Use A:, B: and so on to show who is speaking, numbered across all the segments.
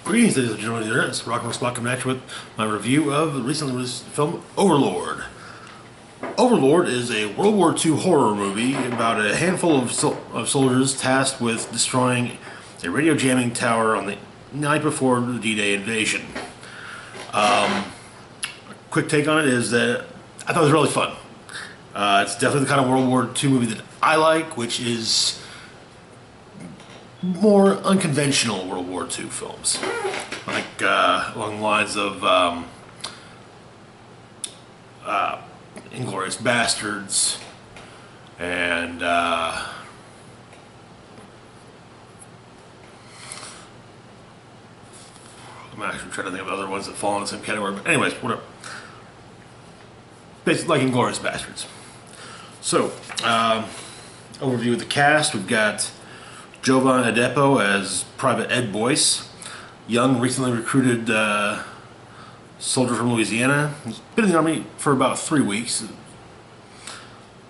A: Greetings, ladies and gentlemen. There is Rock and Roll coming at you with my review of the recently released film Overlord. Overlord is a World War II horror movie about a handful of soldiers tasked with destroying a radio jamming tower on the night before the D-Day invasion. Quick take on it is that I thought it was really fun. It's definitely the kind of World War II movie that I like, which is more unconventional World War II films, like along the lines of Inglourious Bastards and I'm actually trying to think of other ones that fall in the same category, but anyways, whatever. Basically like Inglourious Bastards. So, overview of the cast. We've got Jovan Adepo as Private Ed Boyce, young, recently recruited soldier from Louisiana. He's been in the Army for about 3 weeks.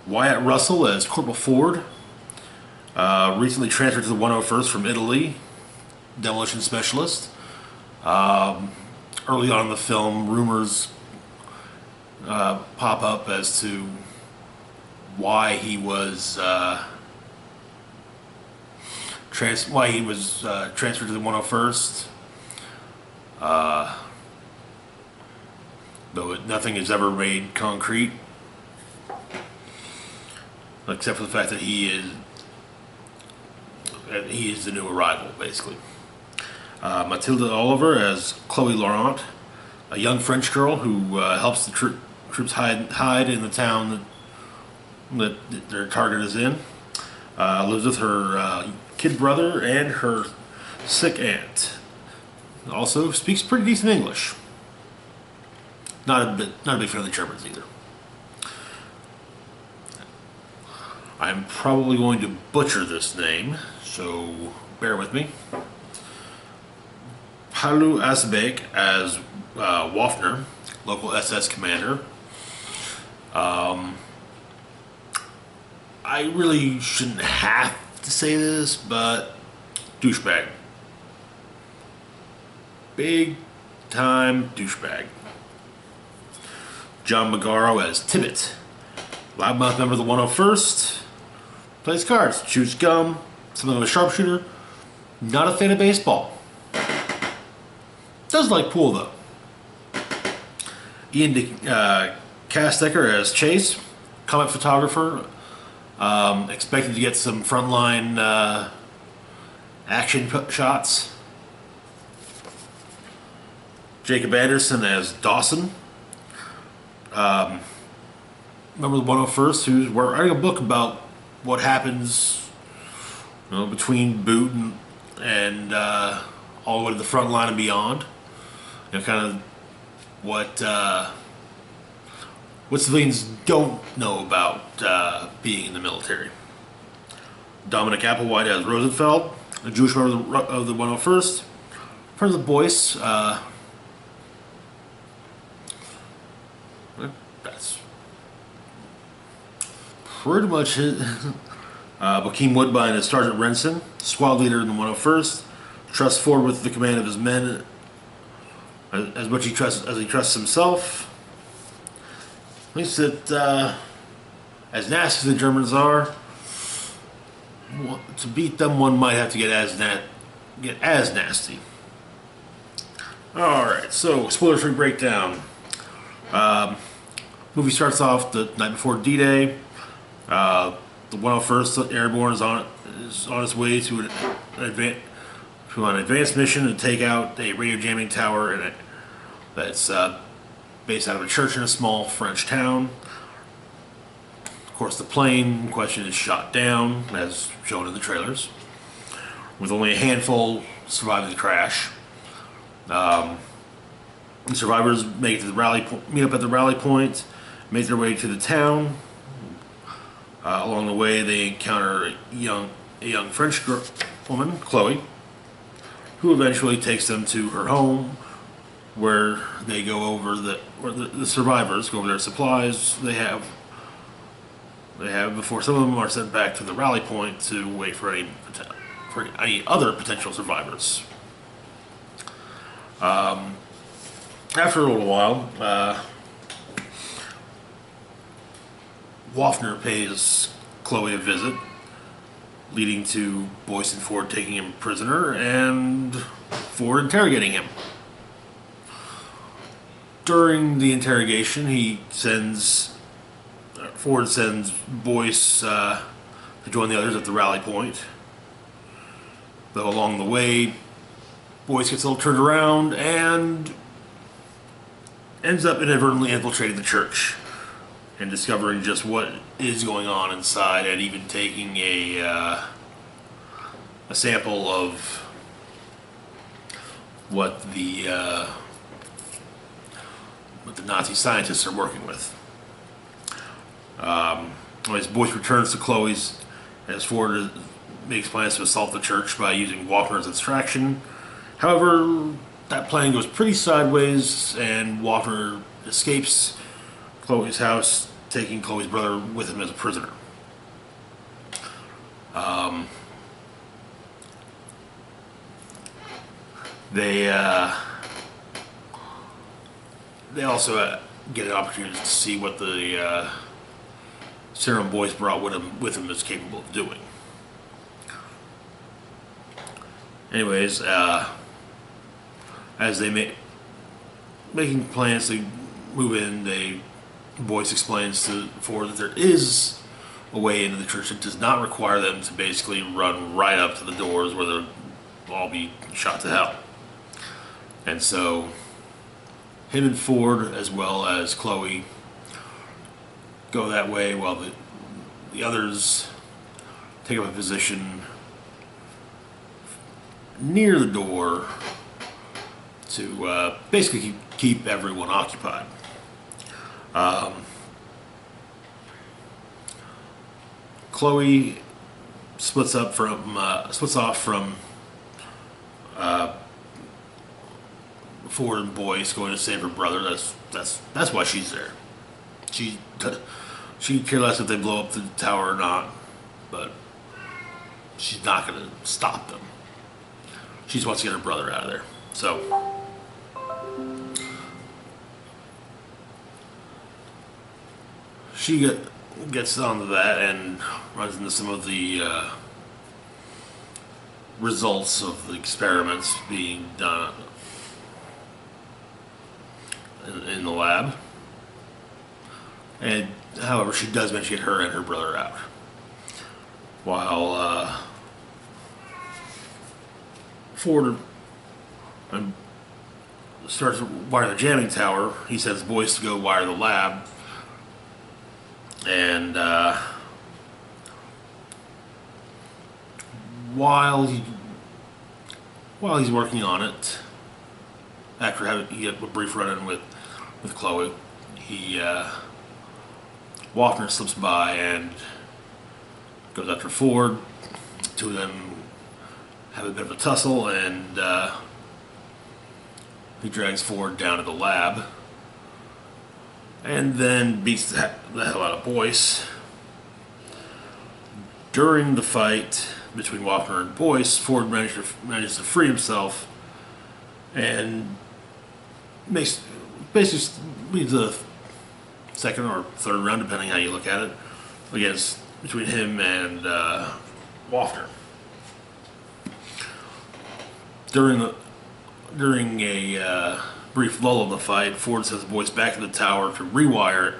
A: Wyatt Russell as Corporal Ford, recently transferred to the 101st from Italy, demolition specialist. Early on in the film, rumors pop up as to why he was transferred to the 101st, though nothing is ever made concrete, except for the fact that he is the new arrival, basically. Matilda Oliver as Chloe Laurent, a young French girl who helps the troops hide in the town that their target is in. Lives with her kid brother and her sick aunt. Also speaks pretty decent English. Not a big fan of the Germans either. I'm probably going to butcher this name, so bear with me. Palu Asbeck as Waffner, local SS commander. I really shouldn't have to say this, but douchebag. Big time douchebag. John Magaro as Tibbet, loudmouth member of the 101st. Plays cards, chews gum, something of a sharpshooter. Not a fan of baseball. Does like pool though. Ian Castecker as Chase, comic photographer. Expected to get some frontline action shots. Jacob Anderson as Dawson, member of the 101st, who's writing a book about what happens, between boot and all the way to the front line and beyond. Kind of what civilians don't know about being in the military. Dominic Applewhite as Rosenfeld, a Jewish member of the 101st. Friend of the Boyce. That's pretty much it. Bokeem Woodbine as Sergeant Renson, squad leader in the 101st. Trusts Ford with the command of his men as much as he trusts himself. Thinks that as nasty as the Germans are, to beat them one might have to get as nasty. Alright, so spoiler-free breakdown. Movie starts off the night before D-Day. The 101st Airborne is on its way to an advanced mission to take out a radio jamming tower that's based out of a church in a small French town. Of course, the plane in question is shot down, as shown in the trailers, with only a handful surviving the crash. The survivors meet up at the rally point, make their way to the town. Along the way, they encounter a young French woman, Chloe, who eventually takes them to her home, where they go over where the survivors go over their supplies they have before some of them are sent back to the rally point to wait for any other potential survivors. After a little while, Waffner pays Chloe a visit, leading to Boyce and Ford taking him prisoner and Ford interrogating him. During the interrogation, Ford sends Boyce to join the others at the rally point. Though along the way, Boyce gets a little turned around and ends up inadvertently infiltrating the church and discovering just what is going on inside, and even taking a sample of what the Nazi scientists are working with. As Boyce returns to Chloe's, as Ford makes plans to assault the church by using Waffner's distraction. However, that plan goes pretty sideways, and Waffner escapes Chloe's house, taking Chloe's brother with him as a prisoner. They also get an opportunity to see what the serum Boyce brought with him is capable of doing. Anyways, as they making plans to move in, Boyce explains to Ford that there is a way into the church that does not require them to basically run right up to the doors where they'll all be shot to hell. And so him and Ford, as well as Chloe, go that way, while the others take up a position near the door to basically keep everyone occupied. Chloe splits off from Ford and Boyce, going to save her brother. That's why she's there. She cares less if they blow up the tower or not, but she's not going to stop them. She just wants to get her brother out of there. So she gets onto that and runs into some of the results of the experiments being done in the lab. And however, she does manage to get her and her brother out. While Ford starts to wire the jamming tower, he sends Boyce to go wire the lab. And while he's working on it, after having a brief run-in with Chloe, Waffner slips by and goes after Ford. The two of them have a bit of a tussle, and he drags Ford down to the lab, and then beats the hell out of Boyce. During the fight between Waffner and Boyce, Ford manages to free himself and basically leads a second or third round, depending how you look at it, between him and Waffner. During a brief lull of the fight, Ford sends Boyce back to the tower to rewire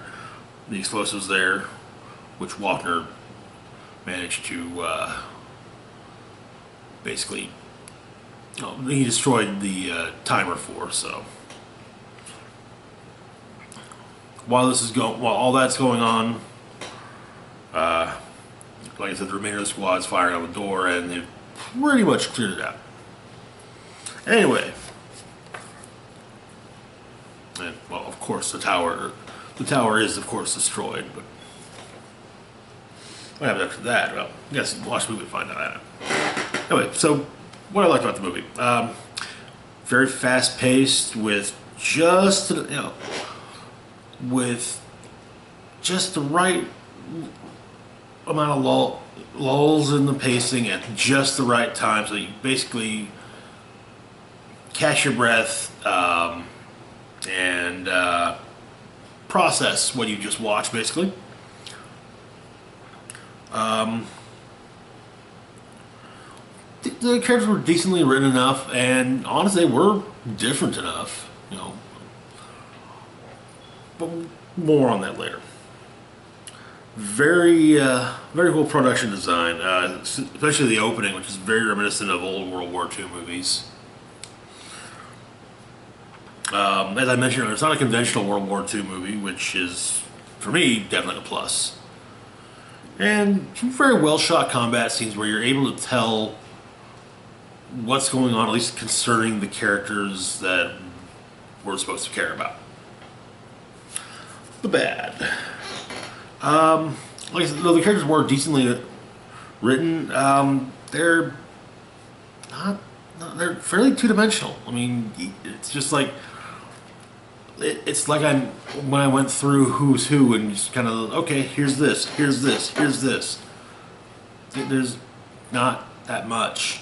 A: the explosives there, which Waffner managed to basically, he destroyed the timer for. So while all that's going on, like I said, the remainder of the squad's firing on the door, and they've pretty much cleared it out. Anyway, and well, of course, the tower is of course destroyed. But what happened after that? Well, I guess watch the movie to find out. Anyway, so what I liked about the movie, very fast paced, with just the right amount of lulls in the pacing at just the right time, so you basically catch your breath, and process what you just watched, basically. The characters were decently written enough, and honestly, they were different enough, you know. But more on that later. Very cool production design, especially the opening, which is very reminiscent of old World War II movies. As I mentioned, it's not a conventional World War II movie, which is, for me, definitely a plus. And some very well shot combat scenes where you're able to tell what's going on, at least concerning the characters that we're supposed to care about. The bad. Like I said, though the characters were decently written, they're not, they're fairly two-dimensional. I mean, it's just like, it's like when I went through who's who and just kind of, okay, here's this, here's this, here's this. There's not that much.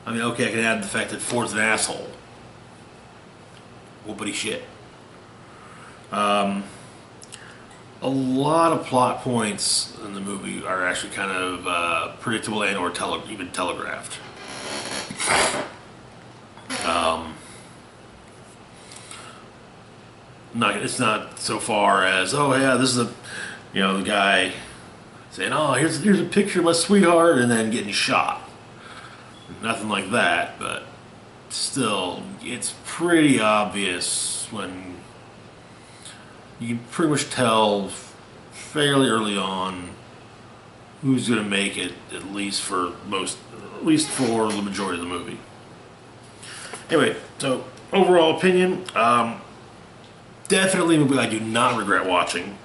A: I mean, okay, I can add the fact that Ford's an asshole. Whoopity shit. A lot of plot points in the movie are actually kind of predictable and or even telegraphed. It's not so far as, oh yeah, this is the guy saying, oh, here's a picture of my sweetheart, and then getting shot. Nothing like that, but still, it's pretty obvious when you can pretty much tell fairly early on who's going to make it, at least for the majority of the movie. Anyway, so overall opinion, definitely a movie I do not regret watching.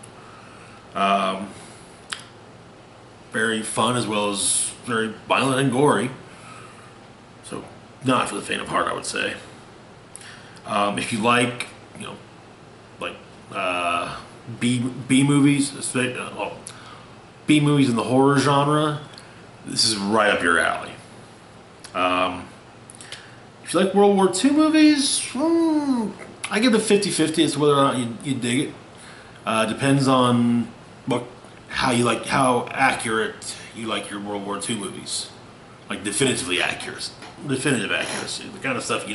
A: Very fun as well as very violent and gory. So, not for the faint of heart, I would say. If you like, B movies, B movies in the horror genre, this is right up your alley. If you like World War II movies, I give it 50-50 as to whether or not you dig it. Depends on how accurate you like your World War II movies. Like definitive accuracy, the kind of stuff that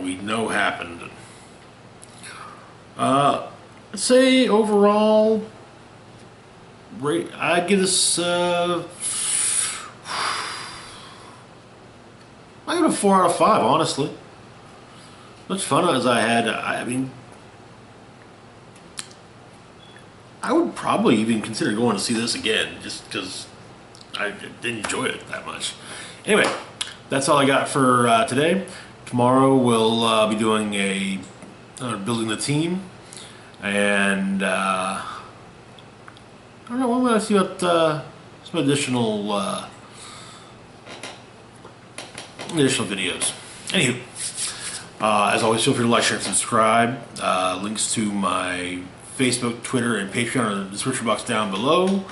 A: we know happened. I'd say overall, I'd give this I give it a 4 out of 5. Honestly, much fun as I had. I mean, I would probably even consider going to see this again, just because I didn't enjoy it that much. Anyway, that's all I got for today. Tomorrow we'll be doing building the team, and I don't know. I'm going to see what some additional videos. Anywho, as always, feel free to like, share, and subscribe. Links to my Facebook, Twitter, and Patreon are in the description box down below.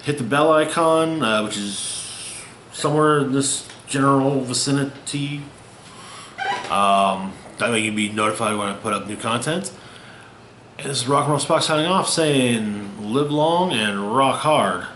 A: Hit the bell icon, which is somewhere in this general vicinity. That way you can be notified when I put up new content. And this is Rock and Roll Spock signing off, saying live long and rock hard.